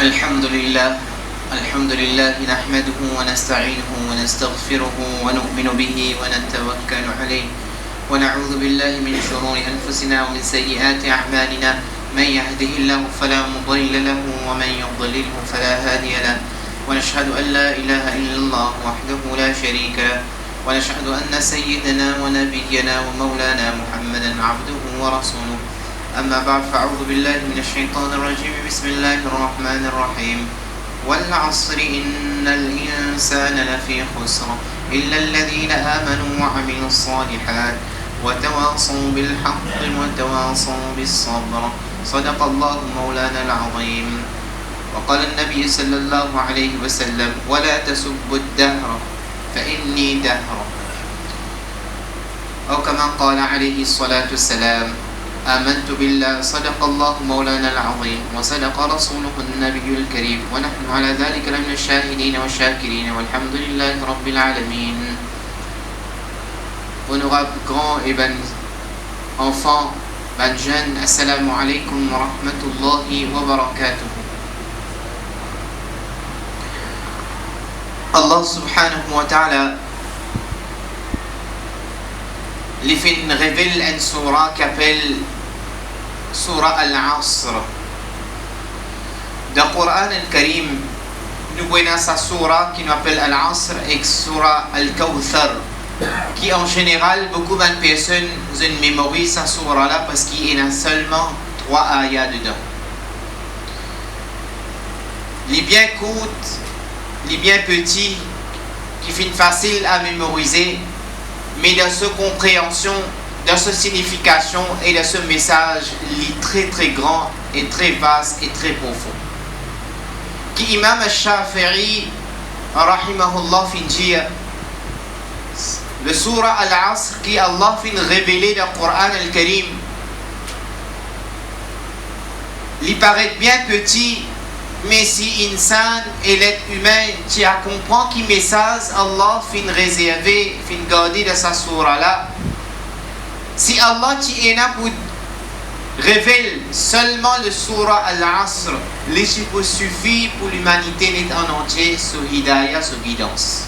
الحمد لله نحمده ونستعينه ونستغفره ونؤمن به ونتوكل عليه ونعوذ بالله من شرور أنفسنا ومن سيئات أعمالنا من يهده الله فلا مضل له ومن يضلله فلا هادي له ونشهد أن لا إله إلا الله وحده لا شريك له ونشهد أن سيدنا ونبينا ومولانا محمدا عبده ورسوله أما بعد فأعوذ بالله من الشيطان الرجيم بسم الله الرحمن الرحيم والعصر إن الإنسان لفي خسر إلا الذين آمنوا وعملوا الصالحات وتواصوا بالحق وتواصوا بالصبر صدق الله مولانا العظيم. وقال النبي صلى الله عليه وسلم ولا تسبوا الدهر فإني دهر، أو كما قال عليه الصلاة والسلام آمنت بالله صدق الله مولانا العظيم وصدق رسوله النبي الكريم ونحن على ذلك لمن الشاهدين والشاكرين والحمد لله رب العالمين. Honorables grands et ben enfants, ben jeunes, assalamu alaikum wa rahmatullahi wa barakatuh. Allah subhanahu wa ta'ala les fin révèle une surah qui appelle surah Al-Asr. Dans le Coran Al-Karim, nous voyons sa surah qui nous appelle Al-Asr et surah Al-Kawthar, qui en général, beaucoup de personnes mémorisent sa surah là parce qu'il y en a seulement 3 ayats dedans. Les bien courtes, les bien petits, qui sont faciles à mémoriser, mais dans sa compréhension, dans sa signification et dans ce message, il est très très grand et très vaste et très profond. Qui Imam al-Shafi'i, rahimahullah, fin dire, le surah Al-Asr qui Allah fin révélé dans le Coran Al-Karim, il paraît bien petit, mais si insan et l'être humain tu as comprend qu'il message Allah fin réservé, fin gardé dans sa surah là, si Allah tu est là pour révéler seulement le surah Al-Asr, les suffit pour l'humanité en entier sur hidayah, sur guidance.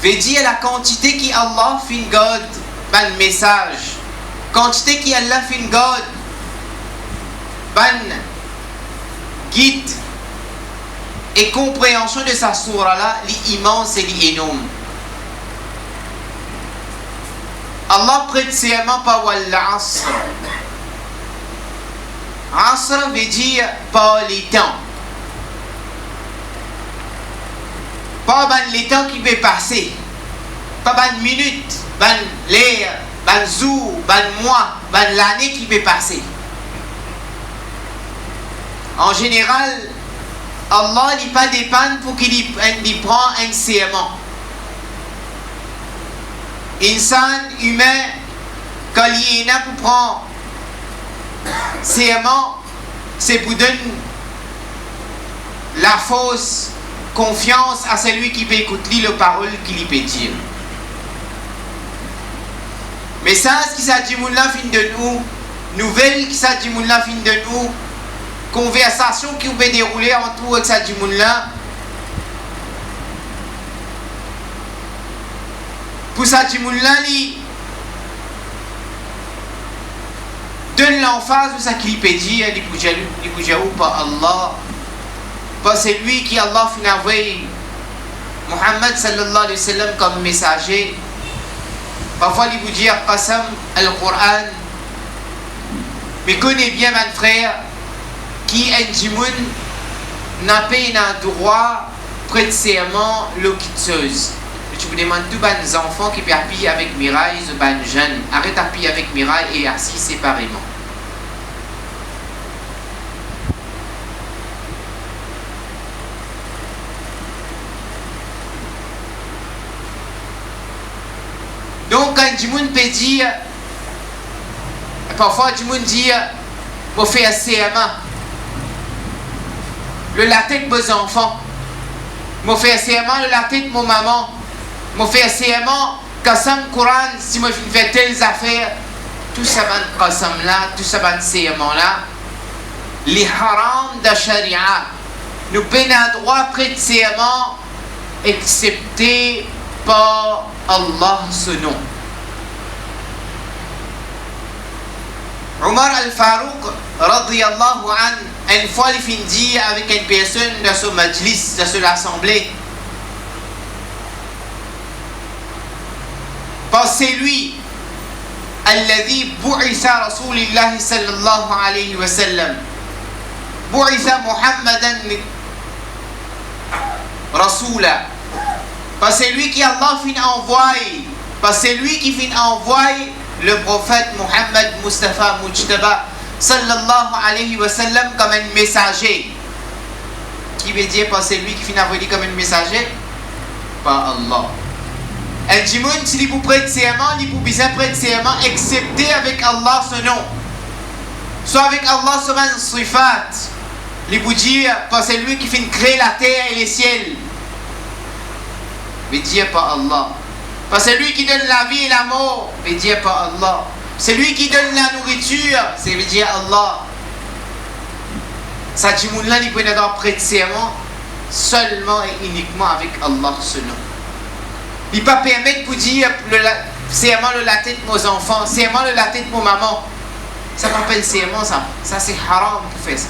Veut dire la quantité qui Allah fin garde ban message, quantité qui Allah fin garde ban guide et compréhension de sa surah là, l'immense et l'énorme. Allah prête serment par Wal-Asr. Asr veut dire par les temps. Pas les temps qui peuvent passer. Pas les minutes, l'heure, les jours, les mois, l'année qui peut passer. En général, Allah n'est pas dépend pour qu'il prend un serment. Insan humain, quand il est là pour prendre serment, c'est pour donner la fausse confiance à celui qui peut écouter les paroles qu'il peut dire. Message qui s'agit de fin de nous, nouvelle qui s'agit de fin de nous, conversation qui peut dérouler autour de cette monde-là. Pour cette monde-là, il donne l'emphase de ce qu'il peut dire, il peut dire par Allah, par celui qui Allah a envoyé Muhammad sallallahu alayhi wa sallam comme messager. Parfois, il peut dire Qasam al-Qur'an, mais connais bien, mon frère, qui est un n'a pas un droit près de serment l'occupeuse. Je vous demande tous les enfants qui peuvent appuyer avec Mirail, les jeunes, arrête d'appuyer avec Mirail et assis séparément. Donc quand du monde peut dire, parfois du monde dit, on fait un serment. Le latin de mes enfants, je fais un serment le latin de mon maman, je fais un serment quand ça me Coran, si je fais telles affaires, tout ça va de là, tout ça va de serment là, les haram de sharia. Nous avons droit précisément excepté par Allah ce nom. Omar al-Farouq, radiyallahu an, une fois il finit avec une personne de ce majlis, de cette assemblée. Parce que c'est lui, الذي بعث رسول الله صلى الله عليه وسلم بعث محمدا رسولا. Parce que c'est lui qui Allah fin envoyé, parce que c'est lui qui fin envoyé le prophète Muhammad Mustafa Mujtaba sallallahu alayhi wa sallam comme un messager. Qui veut dire parce que c'est lui qui fin envoyé comme un messager? Pas Allah. El Jimoun, si vous prêtez serment, il vous besoin prêter serment, excepté avec Allah ce nom. Soit avec Allah ce sifat. Il vous dit, parce que c'est lui qui fait créer la terre et les ciels. Mais dire pas Allah. Parce que c'est lui qui donne la vie et la mort. Mais dire pas Allah. C'est lui qui donne la nourriture. C'est veut dire Allah. Ça Jimoun là, il peut avoir prêter serment seulement et uniquement avec Allah ce nom. Il ne peut pas permettre pour dire serment de la tête de nos enfants, serment de la tête de nos mamans. Ça m'appelle serment, ça. Ça, c'est haram pour faire ça.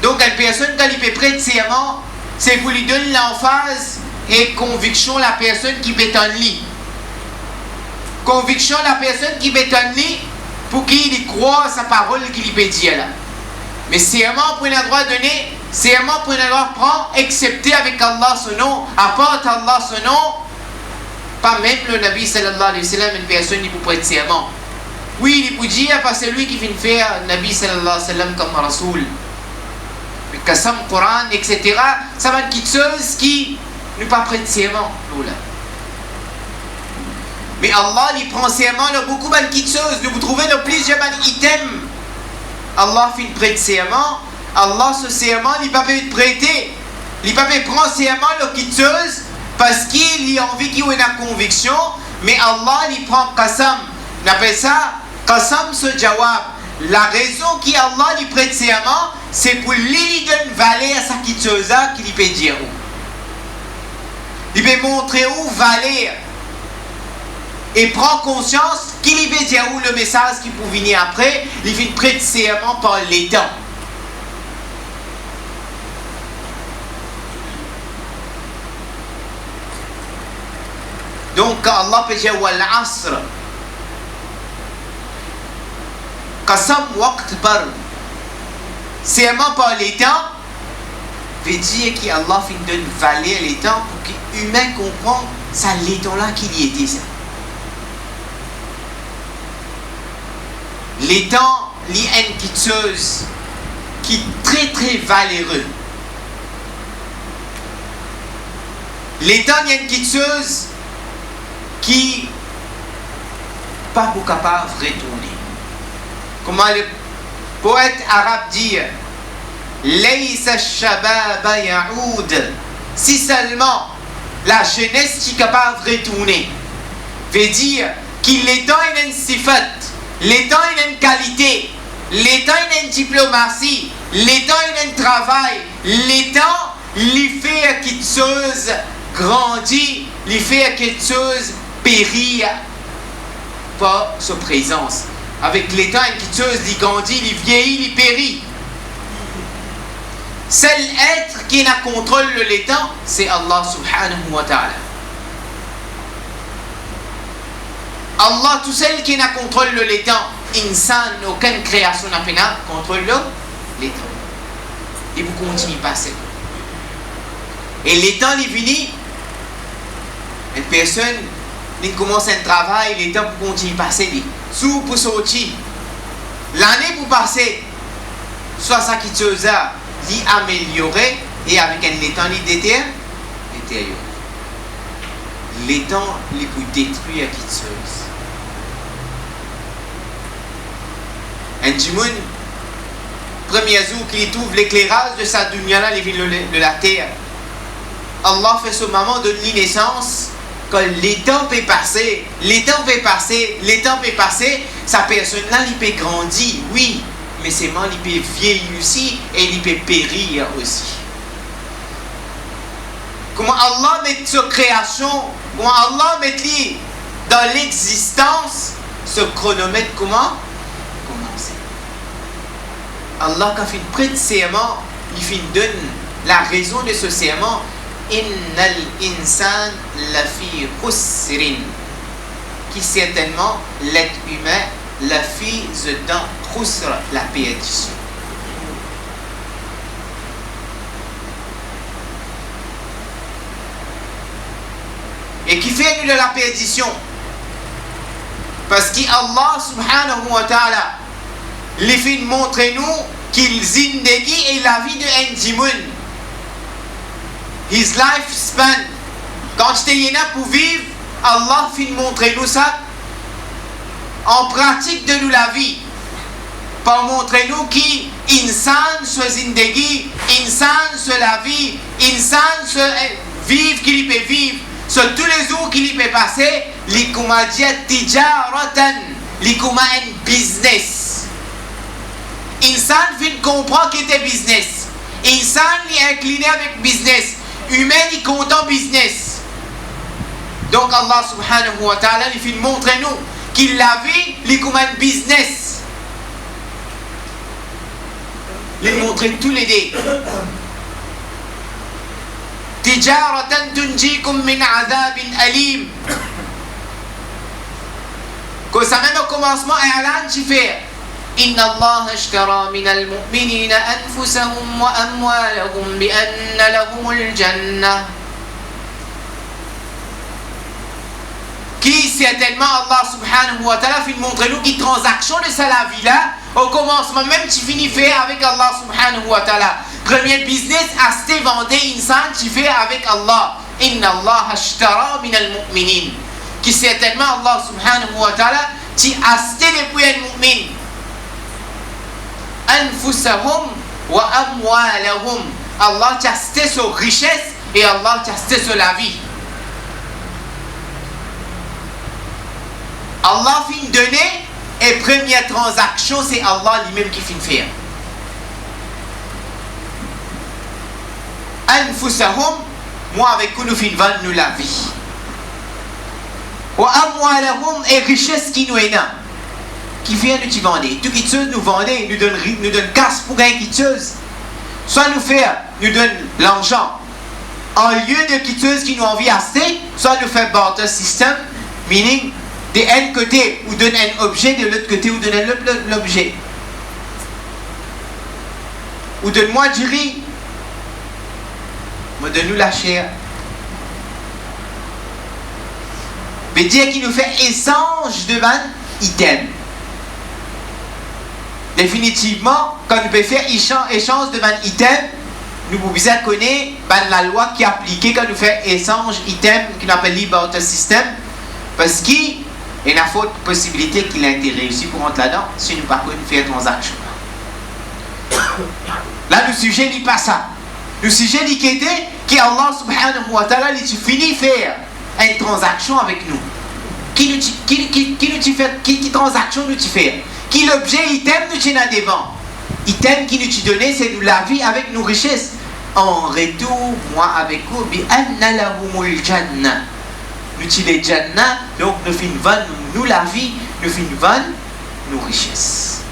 Donc, une personne, quand il peut prêter serment, c'est pour lui donner l'emphase et conviction la personne qui bétonne lui. Conviction la personne qui bétonne lui pour qu'il croit sa parole qu'il peut dire là. Mais serment pour un droit donné, serment pour un droit prendre, excepté avec Allah ce nom, à part Allah ce nom, pas même le Nabi sallallahu alayhi wa sallam, une personne qui peut prêter serment. Oui, il peut dire parce que c'est lui qui vient faire Nabi sallallahu alayhi wa sallam comme Rasoul. Mais Qassam, Coran, etc., ça va être quelque chose qui ne pas prêter serment. Mais Allah, il prend serment de beaucoup de petites choses. Vous trouvez le plusieurs items. Allah fait prêter serment. Allah, ce serment, il ne peut pas prêter. Il ne peut pas prendre serment de petites choses parce qu'il a envie qu'il ait une conviction. Mais Allah, il prend Qassam. On appelle ça Qassam ce jawab. La raison qui Allah lui prête serment, c'est pour lui donner valeur à sa petite chose qu'il peut dire où. Il peut montrer où valeur. Et prend conscience qu'il veut dire où le message qui peut venir après, il fait prêter serment par les temps. Donc Allah peut dire wal asr. Qasam waqt bar. Serment par les temps veut dire qu'Allah fait donner valeur les temps pour que l'humain comprenne ça les temps là qu'il y était ça. Les temps, il y a une petite chose qui est très très valeureuse. Les temps, il y a une petite chose qui n'est pas capable de retourner. Comment le poète arabe dit Laysa shababa ya'oud. Si seulement la jeunesse qui est capable de retourner, veut dire qu'il les temps, il y a une sifat. Les temps, il y a une qualité. Les temps, il y a une diplomatie. Les temps, il y a un travail. Les temps, il fait quelque chose grandit. Il fait quelque chose périt par sa présence. Avec les temps, il y a quelque chose, il grandit, il vieillit, il périt. Seul être qui a contrôle le temps, c'est Allah subhanahu wa ta'ala. Allah, tout seul qui a contrôle le temps, insan, aucune création n'a pas contrôle le temps. Et vous continuez à passer. Et le temps est fini. Une personne, il commence un travail, le temps pour continuer à passer. Sous pour sortir. L'année pour passer. Soit ça qui te a dit améliorer et avec un temps il détériore. Les temps les pour détruire quelque chose. Un Jimoun, premier jour qu'il trouve l'éclairage de sa dunya là, les villes de la terre. Allah fait ce moment de naissance quand le temps peut passer, sa personne-là, il peut grandir, oui, mais seulement il peut vieillir aussi et il peut périr aussi. Comment Allah met sa création, comment Allah met dans l'existence, ce chronomètre comment commencer. Allah quand il prête serment, il donne la raison de ce serment. Innal insan lafi khusrin, qui certainement l'être humain lafi dans khusr, la perdition. Et qui fait de la perdition? Parce qu'Allah subhanahu wa ta'ala les fait montrer nous qu'il zindagi est la vie de Ndimoun. His lifespan. Quand tu es là pour vivre, Allah fait montrer nous ça en pratique de nous la vie. Pour montrer nous qui insan se zindagi, insan se la vie, insan se vivre qu'il peut vivre. Sur tous les jours qu'il peut passer, li kuma dia tijaratan, li kuma un business. Insan fin comprend qu'il était business. Insan est incliné avec business. Humain il content business. Donc Allah subhanahu wa ta'ala il fait montrer nous qu'il la vie li kuma un business. Il montre tous les deux. Tijaratan tunjikum min azabin alim. Que ça même au commencement I'lan tu fais Inna Allah ashtara min al-mu'minina anfusahum wa amwalahum bi anna lahumul jannah. Qui certainement Allah subhanahu wa ta'ala fait montrer nous qui transaction de ça la vie là au commencement même tu finis faire avec Allah subhanahu wa ta'ala. Premier business acheter vendre insan tu fais avec Allah. Inna Allah ashtara min al-mu'minin. Qui certainement Allah subhanahu wa ta'ala tu acheter depuis un mu'min. Anfusahum wa amwalahum. Allah t'a acheté sur richesse et Allah t'a acheté sur la vie. Allah fin donner et première transaction c'est Allah lui-même qui fin faire. Anfusahum, moi avec nous fin vendre nous la vie. Wa amwalahum et richesse qui nous est là. Qui vient nous tu vendre. Tout qui nous vendait, nous donne casse pour gagner quitteuse. Soit nous faire, nous donne l'argent. En lieu de quitteuse qui nous envie acheter, soit nous fait barter system, meaning de un côté ou donne un objet, de l'autre côté ou donne l'objet. Ou donne-moi du riz. Moi donne-nous la chair. Mais dire qu'il nous fait échange de ban item. Définitivement, quand nous pouvons faire échange de ban item, nous pouvons bien connaître la loi qui est appliquée quand nous faisons échange item, qu'on appelle barter system, parce qu'il y a une faute possibilité qu'il a été réussi pour rentrer là-dedans si nous ne pouvons pas faire transaction. Là, le sujet n'est pas ça. Le sujet n'est que Allah subhanahu wa ta'ala il finit faire une transaction avec nous. Qui transaction nous fait? Qui l'objet item nous tient devant? Item qui nous donne c'est nous la vie avec nos richesses. En retour, moi avec vous, bi anna lahumul jannah. Nous tient les jannah, donc nous fin vendre nous la vie, nous fin vendre nos richesses.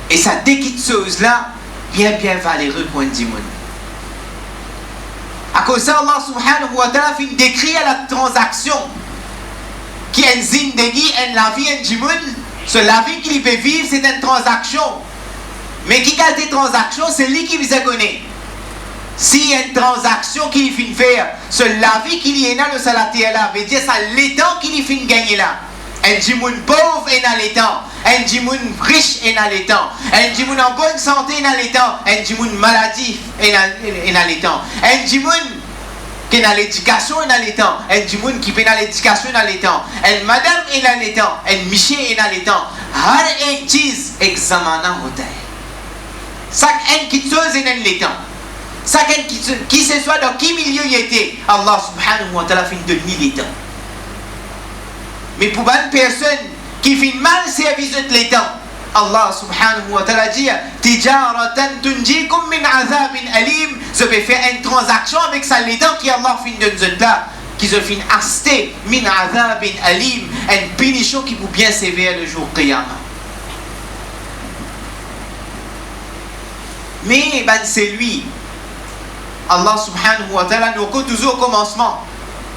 Et ça déquitte chose là, bien valeureux pour un dimon. À cause de ça, Allah subhanahu wa ta'ala fin décrire la transaction qui est un zindagi, la vie, un dimon. So, la vie qu'il peut vivre, c'est une transaction. Mais qui a des transactions, c'est lui qui vous a connu. S'il y a une transaction qu'il finit faire, c'est la vie qu'il y a dans le salaté là, veut dire ça l'état qu'il finit gagner là. Un djimoun pauvre est dans l'état, un djimoun riche est dans l'état, un djimoun en bonne santé est dans l'état, un djimoun maladif est dans l'état, un djimoun qui est dans l'éducation est dans l'état, un djimoun qui est dans l'éducation est dans l'état, un madame est dans l'état, un monsieur est dans l'état. Har एक चीज एक जमाना होता है. Chaque un qui chose est dans l'état. chacun qui ce soit dans qui milieu il était, Allah subhanahu wa ta'ala fait de les temps. Mais pour une personne qui fait mal service de les temps, Allah subhanahu wa ta'ala dit Tijaratan tunjikum min azabin alim. Je vais faire une transaction avec ça les temps qui Allah fin de nous là, qui se fin acheter min azabin alim, une punition qui vous bien sévère le jour qiyamah. Mais ben c'est lui. Allah subhanahu wa ta'ala nous compte toujours au commencement.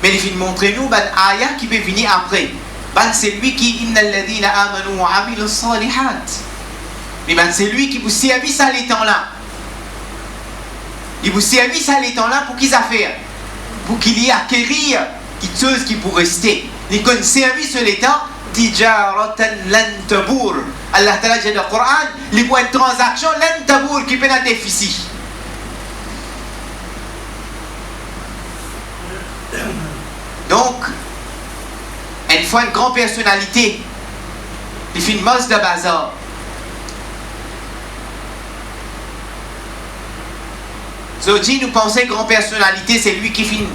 Mais il vient montrer nous ben ayah qui peut venir après. Ben c'est lui qui innal ladina amanu wa amilus salihat. Mais ben c'est lui qui vous servit ça les temps là. Il vous servit ça les temps là pour qu'ils affaires. Pour qu'il y acquérir quelque chose qui pour rester. Il connaît service les temps tijaratan lan tabur. Allah Ta'ala dit dans le Coran, il y a une transaction lan tabur qui peut être déficit. Donc, une fois une grande personnalité, il fait une masse de bazar. Aujourd'hui, nous pensons que grande personnalité, c'est lui qui fait une...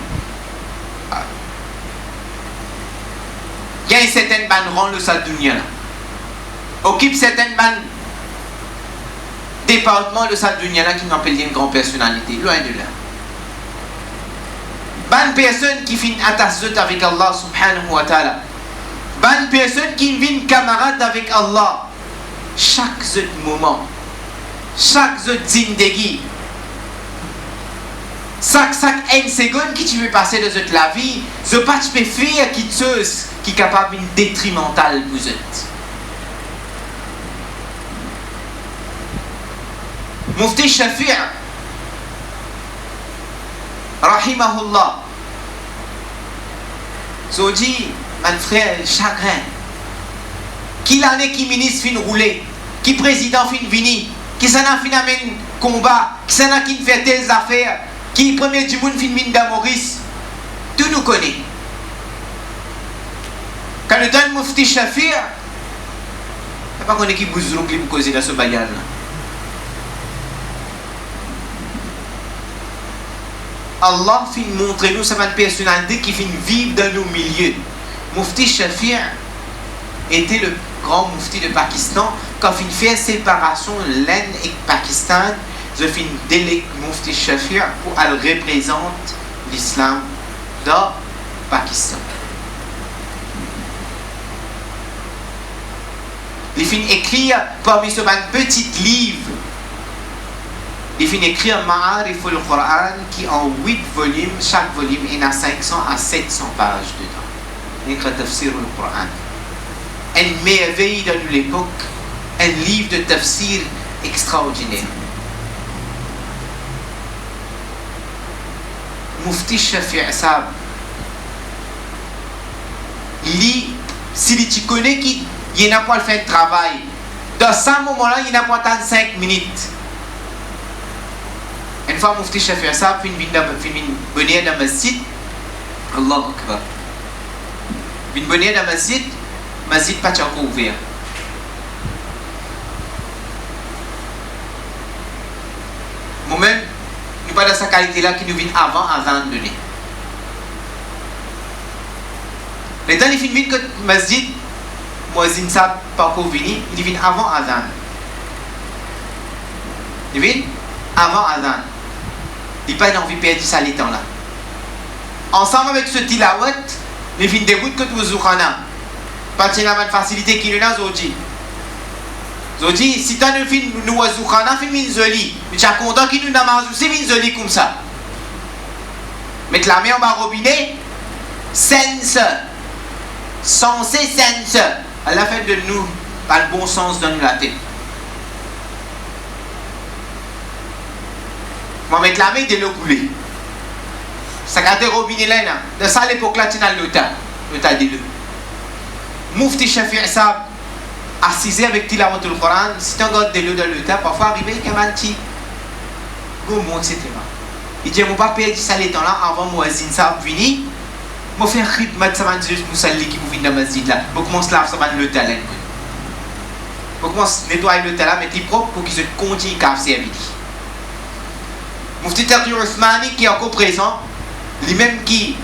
Il y a une certaine banderole de sa dunya là. Occupe certaines départements de sa dunya là qui nous appellent une grande personnalité. Loin de là. Bonne personne qui fait une attache avec Allah subhanahu wa ta'ala. Bonne personne qui vit une camarade avec Allah. Chaque moment, chaque zindagi, chaque une seconde qui tu veux passer de la vie, je pas tu peux faire quelque chose qui est capable de détrimental vous êtes. Mufti Shafi' rahimahullah so dit mon frère chagrin qui l'année qui ministre fin rouler qui président fin vini qui s'en a fin amène combat qui s'en a qui fait des affaires qui premier du monde fin mine d'Amoris tout nous connaît quand nous donne Mufti Shafi' c'est pas qu'on est qui bouzrou qui vous cause dans ce bagage là. Allah fait montrer nous cette personnalité qui fait vivre dans nos milieux. Mufti Shafi' était le grand mufti de Pakistan. Quand il fait séparation l'Inde et Pakistan, je fais une délègue Mufti Shafi' pour elle représente l'islam dans Pakistan. Il finit écrire parmi ce petit livre. Il finit écrire Ma'arif al-Quran qui en 8 volumes, chaque volume il a 500 à 700 pages dedans. Il écrit Tafsir al-Quran. Une merveille de l'époque, un livre de tafsir extraordinaire. Mufti Shafi' Sab, lui, si tu connais qu'il n'a pas fait de travail, dans ce moment-là, il n'a pas 5 minutes. Une fois Mufti Shafi' Sab fin venir dans le masjid, Allahu Akbar. Fin venir dans le masjid pas encore ouvert. Moi-même, nous pas dans sa qualité-là qui nous vient avant de donner. Le temps il fin vite que le masjid, Muazzin Sab pas encore venu, il vient avant Azan. Il vient avant Azan. Il n'a pas envie de perdre ça les temps là. Ensemble avec ce tilawat, il fin debout que tout Zoukhana. Pas de la facilité qui nous a aujourd'hui. Aujourd'hui, si tu as un film nous Zoukhana, film Minzoli, mais tu as content qu'il nous a marre aussi Minzoli comme ça. Mettre la main en bas robinet, sense. Sensé sense. Elle a fait de nous, par le bon sens, donne la tête. On va mettre la main de l'eau coulée. Ça garde le robinet là. De ça, à l'époque là, tu as l'OTA de l'eau. Mufti Shafi' Sab, assisé avec Tilawat al-Quran, si tu regardes de l'eau dans l'OTA, parfois arrivé comme un petit gourmand, etc. Il dit, je ne vais pas perdre ça les temps là avant Muazzin Sab venir. Je vais faire un rythme de ça, juste pour saluer qui vous vient dans le masjid là. Je commence là, ça va l'OTA là. Je commence à nettoyer l'OTA là, mettre propre pour qu'il se continue à servir. Mufti Taqi Ousmani qui est encore présent, lui-même qui